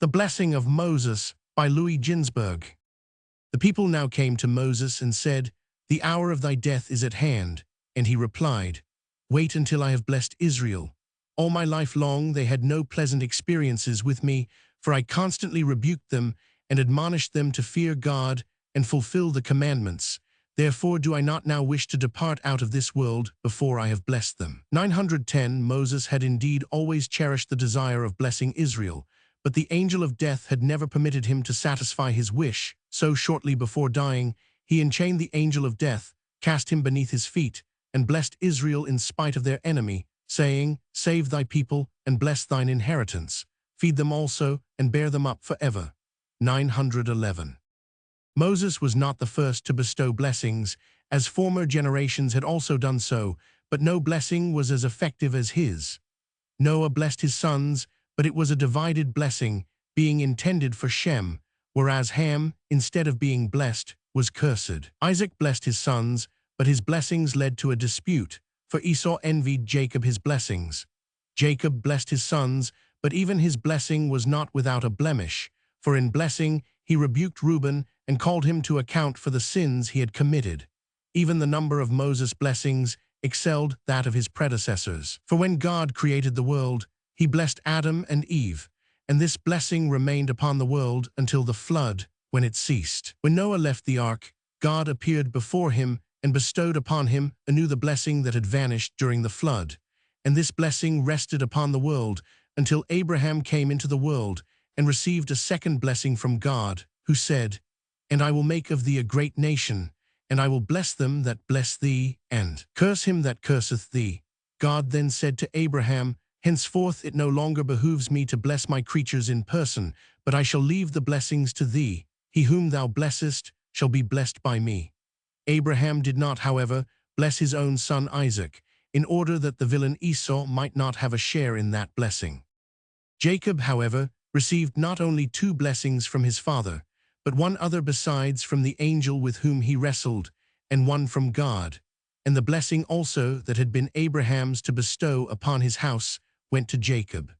The Blessing of Moses by Ginzberg. The people now came to Moses and said, "The hour of thy death is at hand." And he replied, "Wait until I have blessed Israel. All my life long they had no pleasant experiences with me, for I constantly rebuked them and admonished them to fear God and fulfill the commandments. Therefore do I not now wish to depart out of this world before I have blessed them." 910 Moses had indeed always cherished the desire of blessing Israel, but the angel of death had never permitted him to satisfy his wish, so shortly before dying, he enchained the angel of death, cast him beneath his feet, and blessed Israel in spite of their enemy, saying, "Save thy people, and bless thine inheritance. Feed them also, and bear them up forever." 911. Moses was not the first to bestow blessings, as former generations had also done so, but no blessing was as effective as his. Noah blessed his sons, but it was a divided blessing, being intended for Shem, whereas Ham, instead of being blessed, was cursed. Isaac blessed his sons, but his blessings led to a dispute, for Esau envied Jacob his blessings. Jacob blessed his sons, but even his blessing was not without a blemish, for in blessing he rebuked Reuben and called him to account for the sins he had committed. Even the number of Moses' blessings excelled that of his predecessors. For when God created the world, he blessed Adam and Eve, and this blessing remained upon the world until the flood, when it ceased. When Noah left the ark, God appeared before him and bestowed upon him anew the blessing that had vanished during the flood. And this blessing rested upon the world until Abraham came into the world and received a second blessing from God, who said, "And I will make of thee a great nation, and I will bless them that bless thee, and curse him that curseth thee." God then said to Abraham, "Henceforth it no longer behooves me to bless my creatures in person, but I shall leave the blessings to thee. He whom thou blessest shall be blessed by me." Abraham did not, however, bless his own son Isaac, in order that the villain Esau might not have a share in that blessing. Jacob, however, received not only two blessings from his father, but one other besides from the angel with whom he wrestled, and one from God. And the blessing also that had been Abraham's to bestow upon his house went to Jacob.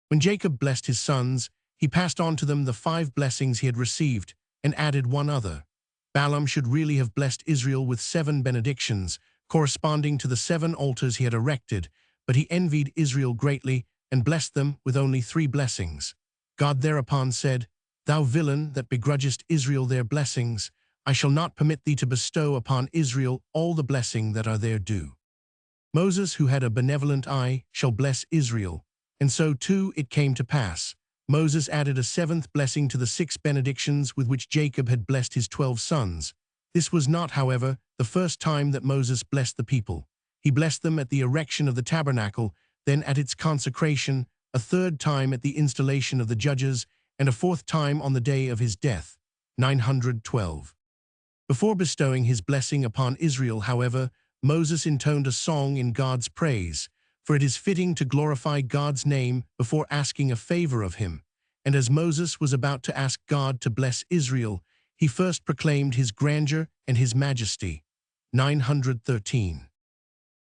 When Jacob blessed his sons, he passed on to them the 5 blessings he had received, and added one other. Balaam should really have blessed Israel with 7 benedictions, corresponding to the 7 altars he had erected, but he envied Israel greatly and blessed them with only 3 blessings. God thereupon said, "Thou villain that begrudgest Israel their blessings, I shall not permit thee to bestow upon Israel all the blessing that are their due." Moses, who had a benevolent eye, shall bless Israel. And so too it came to pass. Moses added a 7th blessing to the 6 benedictions with which Jacob had blessed his 12 sons. This was not, however, the first time that Moses blessed the people. He blessed them at the erection of the tabernacle, then at its consecration, a 3rd time at the installation of the judges, and a 4th time on the day of his death. 912. Before bestowing his blessing upon Israel, however, Moses intoned a song in God's praise, for it is fitting to glorify God's name before asking a favor of him. And as Moses was about to ask God to bless Israel, he first proclaimed his grandeur and his majesty. 913.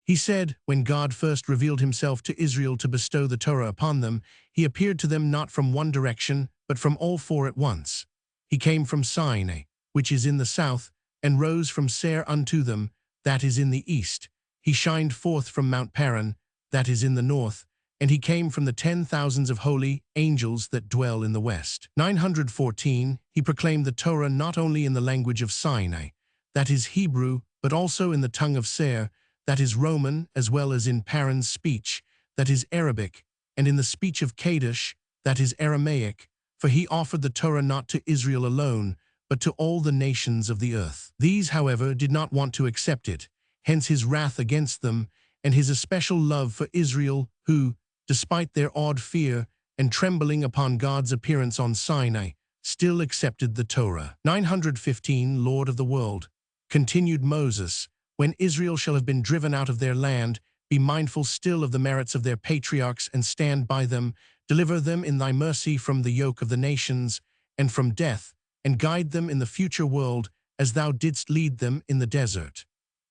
He said, when God first revealed himself to Israel to bestow the Torah upon them, he appeared to them not from one direction, but from all 4 at once. He came from Sinai, which is in the south, and rose from Seir unto them, that is in the east. He shined forth from Mount Paran, that is in the north, and he came from the 10,000s of holy angels that dwell in the west. 914. He proclaimed the Torah not only in the language of Sinai, that is Hebrew, but also in the tongue of Seir, that is Roman, as well as in Paran's speech, that is Arabic, and in the speech of Kadesh, that is Aramaic, for he offered the Torah not to Israel alone, but to all the nations of the earth. These, however, did not want to accept it, hence his wrath against them, and his especial love for Israel, who, despite their awed fear and trembling upon God's appearance on Sinai, still accepted the Torah. 915. Lord of the world, continued Moses, when Israel shall have been driven out of their land, be mindful still of the merits of their patriarchs and stand by them, deliver them in thy mercy from the yoke of the nations and from death, and guide them in the future world as thou didst lead them in the desert.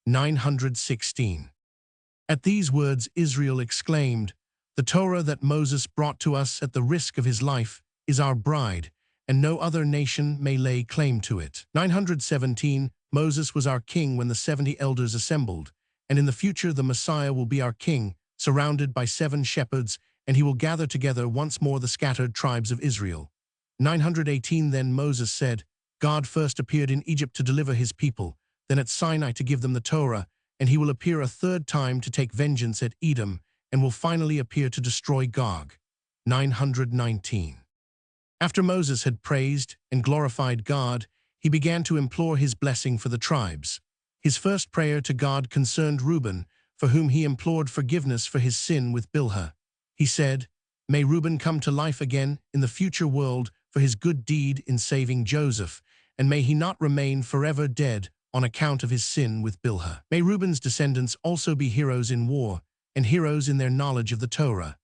916. At these words Israel exclaimed, "The Torah that Moses brought to us at the risk of his life is our bride, and no other nation may lay claim to it. 917, Moses was our king when the 70 elders assembled, and in the future the Messiah will be our king, surrounded by 7 shepherds, and he will gather together once more the scattered tribes of Israel. 918, then Moses said, God first appeared in Egypt to deliver his people, then at Sinai to give them the Torah, and he will appear a third time to take vengeance at Edom, and will finally appear to destroy Gog. 919. After Moses had praised and glorified God, he began to implore his blessing for the tribes. His first prayer to God concerned Reuben, for whom he implored forgiveness for his sin with Bilhah. He said, May Reuben come to life again in the future world for his good deed in saving Joseph, and may he not remain forever dead on account of his sin with Bilhah. May Reuben's descendants also be heroes in war, and heroes in their knowledge of the Torah.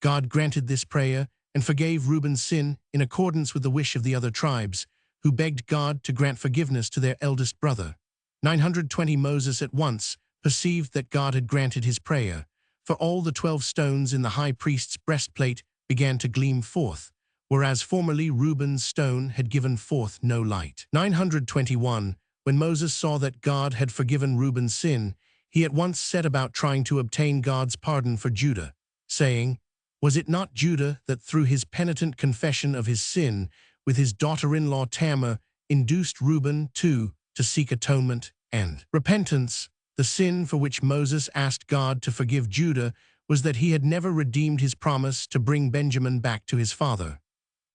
God granted this prayer and forgave Reuben's sin in accordance with the wish of the other tribes, who begged God to grant forgiveness to their eldest brother. 920, Moses at once perceived that God had granted his prayer, for all the 12 stones in the high priest's breastplate began to gleam forth, whereas formerly Reuben's stone had given forth no light. 921, when Moses saw that God had forgiven Reuben's sin, he at once set about trying to obtain God's pardon for Judah, saying, Was it not Judah that through his penitent confession of his sin with his daughter-in-law Tamar induced Reuben too to seek atonement and repentance? The sin for which Moses asked God to forgive Judah was that he had never redeemed his promise to bring Benjamin back to his father.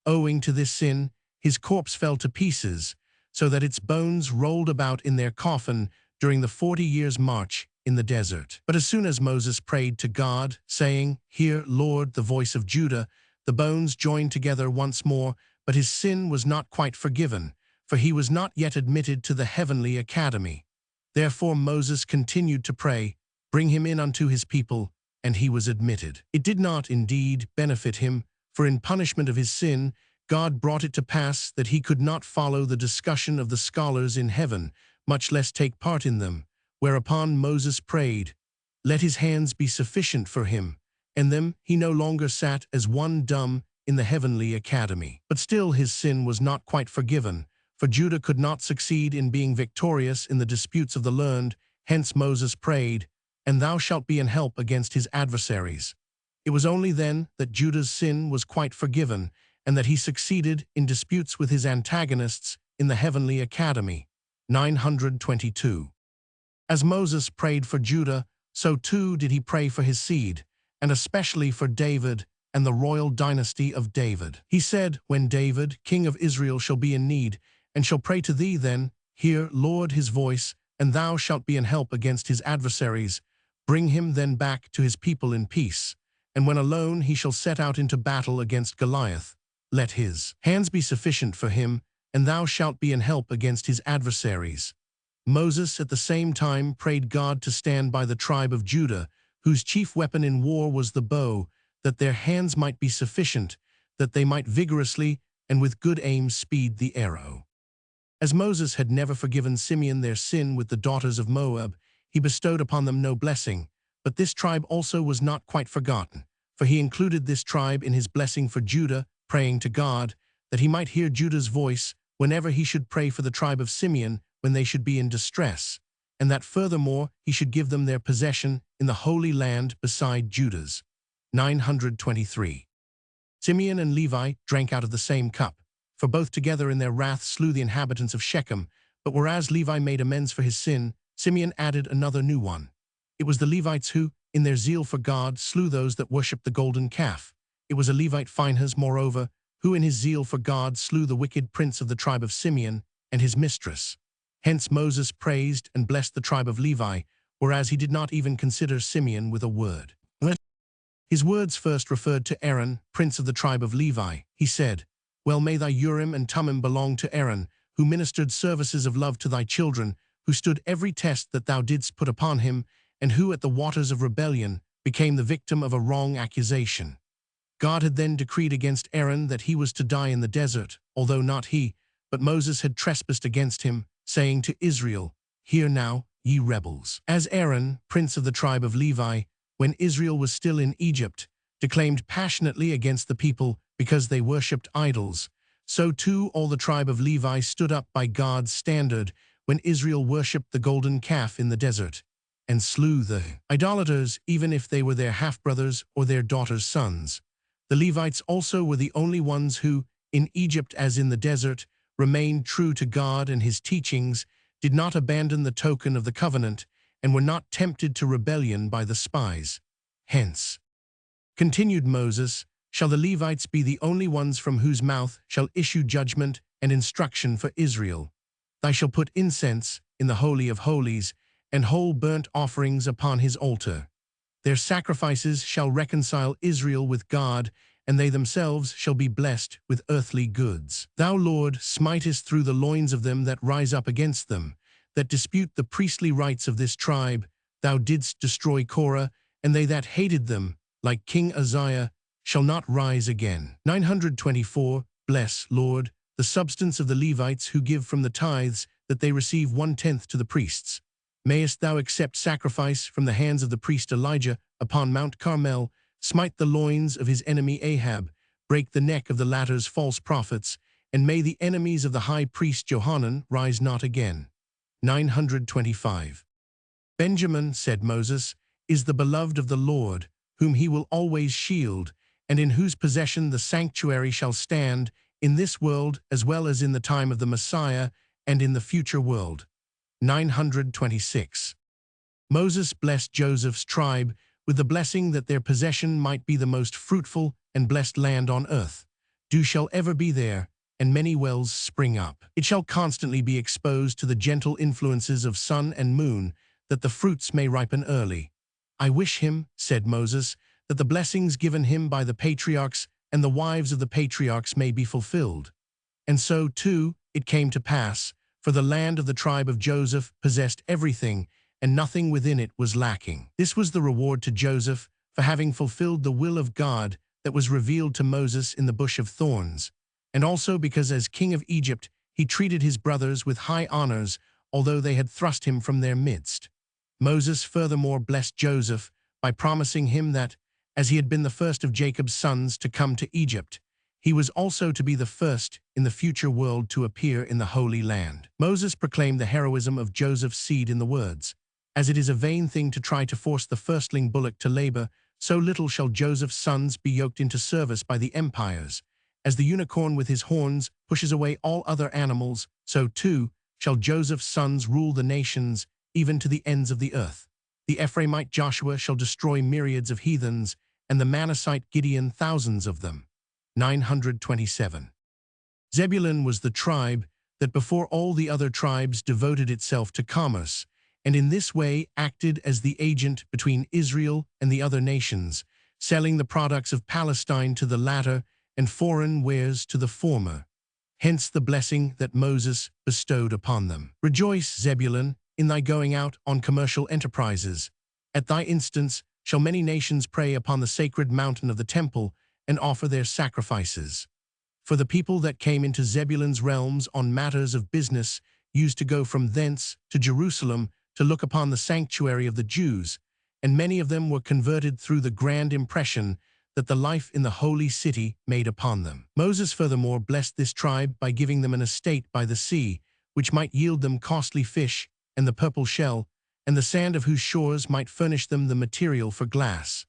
Owing to this sin, his corpse fell to pieces, so that its bones rolled about in their coffin during the 40 years' march in the desert. But as soon as Moses prayed to God, saying, Hear, Lord, the voice of Judah, the bones joined together once more, but his sin was not quite forgiven, for he was not yet admitted to the heavenly academy. Therefore Moses continued to pray, Bring him in unto his people, and he was admitted. It did not indeed benefit him, for in punishment of his sin, God brought it to pass that he could not follow the discussion of the scholars in heaven, much less take part in them, whereupon Moses prayed, Let his hands be sufficient for him, and them he no longer sat as one dumb in the heavenly academy. But still his sin was not quite forgiven, for Judah could not succeed in being victorious in the disputes of the learned, hence Moses prayed, And thou shalt be an help against his adversaries. It was only then that Judah's sin was quite forgiven, and that he succeeded in disputes with his antagonists in the heavenly academy. 922. As Moses prayed for Judah, so too did he pray for his seed, and especially for David and the royal dynasty of David. He said, When David, king of Israel, shall be in need, and shall pray to thee, then hear, Lord, his voice, and thou shalt be an help against his adversaries. Bring him then back to his people in peace. And when alone he shall set out into battle against Goliath, let his hands be sufficient for him, and thou shalt be an help against his adversaries. Moses at the same time prayed God to stand by the tribe of Judah, whose chief weapon in war was the bow, that their hands might be sufficient, that they might vigorously and with good aim speed the arrow. As Moses had never forgiven Simeon their sin with the daughters of Moab, he bestowed upon them no blessing, but this tribe also was not quite forgotten, for he included this tribe in his blessing for Judah, praying to God that he might hear Judah's voice whenever he should pray for the tribe of Simeon when they should be in distress, and that furthermore he should give them their possession in the Holy Land beside Judah's. 923. Simeon and Levi drank out of the same cup, for both together in their wrath slew the inhabitants of Shechem, but whereas Levi made amends for his sin, Simeon added another new one. It was the Levites who, in their zeal for God, slew those that worshipped the golden calf. It was a Levite Phinehas, moreover, who in his zeal for God slew the wicked prince of the tribe of Simeon and his mistress. Hence Moses praised and blessed the tribe of Levi, whereas he did not even consider Simeon with a word. His words first referred to Aaron, prince of the tribe of Levi. He said, Well may thy Urim and Thummim belong to Aaron, who ministered services of love to thy children, who stood every test that thou didst put upon him, and who at the waters of rebellion became the victim of a wrong accusation. God had then decreed against Aaron that he was to die in the desert, although not he, but Moses had trespassed against him, saying to Israel, Hear now, ye rebels. As Aaron, prince of the tribe of Levi, when Israel was still in Egypt, declaimed passionately against the people because they worshipped idols. So too all the tribe of Levi stood up by God's standard when Israel worshipped the golden calf in the desert, and slew the idolaters, even if they were their half-brothers or their daughters' sons. The Levites also were the only ones who, in Egypt as in the desert, remained true to God and his teachings, did not abandon the token of the covenant, and were not tempted to rebellion by the spies. Hence, continued Moses, shall the Levites be the only ones from whose mouth shall issue judgment and instruction for Israel. Thou shalt put incense in the Holy of Holies, and whole burnt offerings upon his altar. Their sacrifices shall reconcile Israel with God, and they themselves shall be blessed with earthly goods. Thou, Lord, smitest through the loins of them that rise up against them, that dispute the priestly rights of this tribe. Thou didst destroy Korah, and they that hated them, like King Uzziah, shall not rise again. 924. Bless, Lord, the substance of the Levites who give from the tithes, that they receive 1/10 to the priests. Mayest thou accept sacrifice from the hands of the priest Elijah upon Mount Carmel, smite the loins of his enemy Ahab, break the neck of the latter's false prophets, and may the enemies of the high priest Johanan rise not again. 925. Benjamin, said Moses, is the beloved of the Lord, whom he will always shield, and in whose possession the sanctuary shall stand, in this world as well as in the time of the Messiah, and in the future world. 926. Moses blessed Joseph's tribe with the blessing that their possession might be the most fruitful and blessed land on earth. Dew shall ever be there, and many wells spring up. It shall constantly be exposed to the gentle influences of sun and moon, that the fruits may ripen early. I wish him, said Moses, that the blessings given him by the patriarchs and the wives of the patriarchs may be fulfilled. And so, too, it came to pass, for the land of the tribe of Joseph possessed everything, and nothing within it was lacking. This was the reward to Joseph for having fulfilled the will of God that was revealed to Moses in the bush of thorns, and also because as king of Egypt he treated his brothers with high honors, although they had thrust him from their midst. Moses furthermore blessed Joseph by promising him that, as he had been the first of Jacob's sons to come to Egypt, he was also to be the first in the future world to appear in the Holy Land. Moses proclaimed the heroism of Joseph's seed in the words, as it is a vain thing to try to force the firstling bullock to labor, so little shall Joseph's sons be yoked into service by the empires. As the unicorn with his horns pushes away all other animals, so too shall Joseph's sons rule the nations, even to the ends of the earth. The Ephraimite Joshua shall destroy myriads of heathens, and the Manassite Gideon thousands of them. 927. Zebulun was the tribe that before all the other tribes devoted itself to commerce, and in this way acted as the agent between Israel and the other nations, selling the products of Palestine to the latter and foreign wares to the former. Hence the blessing that Moses bestowed upon them. Rejoice, Zebulun, in thy going out on commercial enterprises. At thy instance shall many nations pray upon the sacred mountain of the temple and offer their sacrifices. For the people that came into Zebulun's realms on matters of business used to go from thence to Jerusalem to look upon the sanctuary of the Jews, and many of them were converted through the grand impression that the life in the holy city made upon them. Moses furthermore blessed this tribe by giving them an estate by the sea, which might yield them costly fish and the purple shell, and the sand of whose shores might furnish them the material for glass.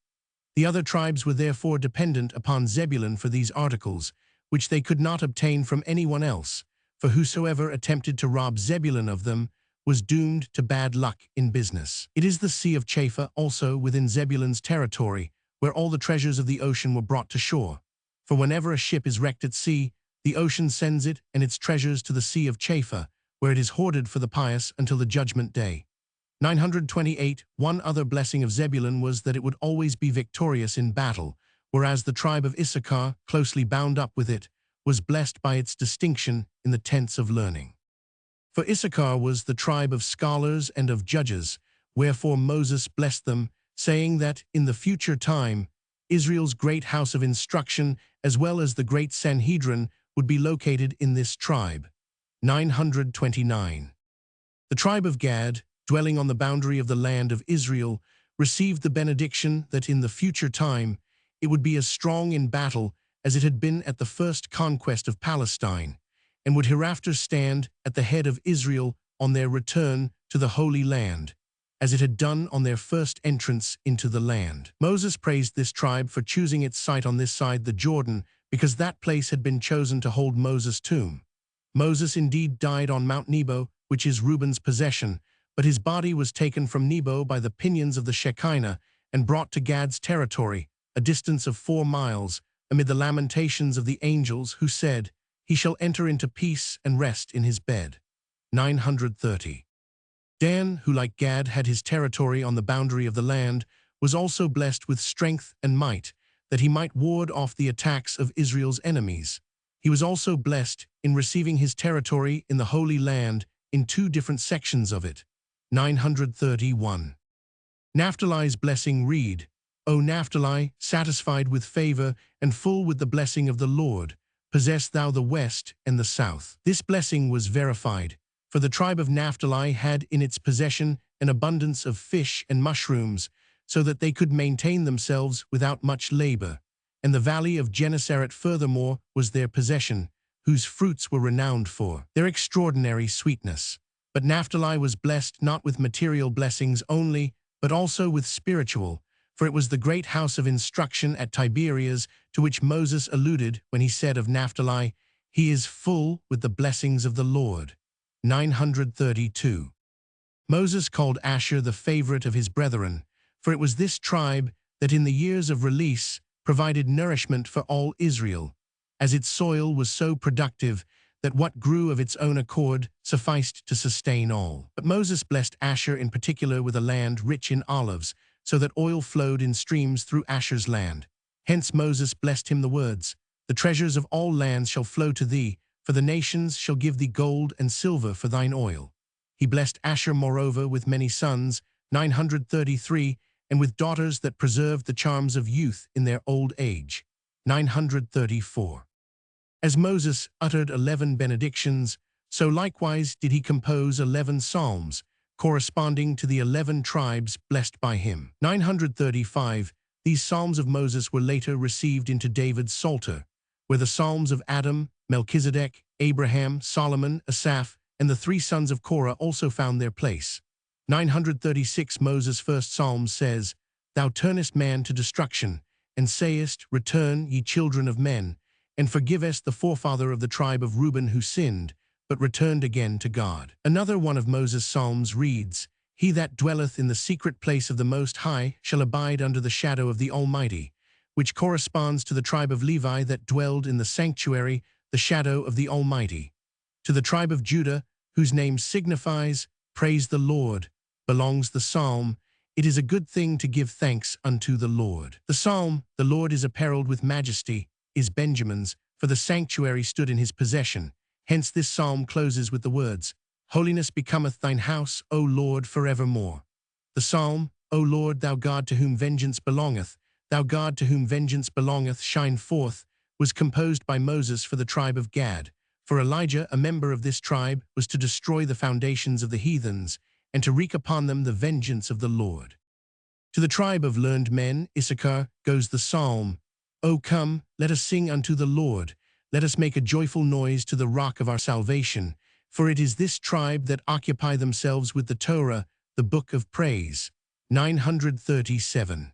The other tribes were therefore dependent upon Zebulun for these articles, which they could not obtain from anyone else, for whosoever attempted to rob Zebulun of them was doomed to bad luck in business. It is the Sea of Chaffa also within Zebulun's territory, where all the treasures of the ocean were brought to shore. For whenever a ship is wrecked at sea, the ocean sends it and its treasures to the Sea of Chaffa, where it is hoarded for the pious until the judgment day. 928. One other blessing of Zebulun was that it would always be victorious in battle, whereas the tribe of Issachar, closely bound up with it, was blessed by its distinction in the tents of learning. For Issachar was the tribe of scholars and of judges, wherefore Moses blessed them, saying that, in the future time, Israel's great house of instruction, as well as the great Sanhedrin, would be located in this tribe. 929. The tribe of Gad, dwelling on the boundary of the land of Israel, received the benediction that in the future time it would be as strong in battle as it had been at the first conquest of Palestine, and would hereafter stand at the head of Israel on their return to the Holy Land, as it had done on their first entrance into the land. Moses praised this tribe for choosing its site on this side the Jordan, because that place had been chosen to hold Moses' tomb. Moses indeed died on Mount Nebo, which is Reuben's possession, but his body was taken from Nebo by the pinions of the Shekinah and brought to Gad's territory, a distance of 4 miles, amid the lamentations of the angels who said, "He shall enter into peace and rest in his bed." 930. Dan, who like Gad had his territory on the boundary of the land, was also blessed with strength and might, that he might ward off the attacks of Israel's enemies. He was also blessed in receiving his territory in the Holy Land in 2 different sections of it. 931. Naphtali's blessing read, "O Naphtali, satisfied with favor and full with the blessing of the Lord, possess thou the west and the south." This blessing was verified, for the tribe of Naphtali had in its possession an abundance of fish and mushrooms, so that they could maintain themselves without much labor, and the valley of Gennesaret furthermore was their possession, whose fruits were renowned for their extraordinary sweetness. But Naphtali was blessed not with material blessings only, but also with spiritual, for it was the great house of instruction at Tiberias to which Moses alluded when he said of Naphtali, "He is full with the blessings of the Lord." 932. Moses called Asher the favorite of his brethren, for it was this tribe that in the years of release provided nourishment for all Israel, as its soil was so productive that what grew of its own accord sufficed to sustain all. But Moses blessed Asher in particular with a land rich in olives, so that oil flowed in streams through Asher's land. Hence Moses blessed him the words, "The treasures of all lands shall flow to thee, for the nations shall give thee gold and silver for thine oil." He blessed Asher moreover with many sons, 933, and with daughters that preserved the charms of youth in their old age. 934. As Moses uttered 11 benedictions, so likewise did he compose 11 psalms, corresponding to the 11 tribes blessed by him. 935. These psalms of Moses were later received into David's Psalter, where the psalms of Adam, Melchizedek, Abraham, Solomon, Asaph, and the 3 sons of Korah also found their place. 936. Moses' first psalm says, "Thou turnest man to destruction, and sayest, Return, ye children of men, and forgivest the forefather of the tribe of Reuben who sinned, but returned again to God." Another one of Moses' psalms reads, "He that dwelleth in the secret place of the Most High shall abide under the shadow of the Almighty," which corresponds to the tribe of Levi that dwelled in the sanctuary, the shadow of the Almighty. To the tribe of Judah, whose name signifies, "Praise the Lord," belongs the psalm, "It is a good thing to give thanks unto the Lord." The psalm, "The Lord is apparelled with majesty," is Benjamin's, for the sanctuary stood in his possession. Hence this psalm closes with the words, "Holiness becometh thine house, O Lord, forevermore." The psalm, "O Lord, thou God to whom vengeance belongeth, thou God to whom vengeance belongeth, shine forth," was composed by Moses for the tribe of Gad. For Elijah, a member of this tribe, was to destroy the foundations of the heathens, and to wreak upon them the vengeance of the Lord. To the tribe of learned men, Issachar, goes the psalm, "O come, let us sing unto the Lord, let us make a joyful noise to the rock of our salvation, for it is this tribe that occupy themselves with the Torah, the book of praise." 937.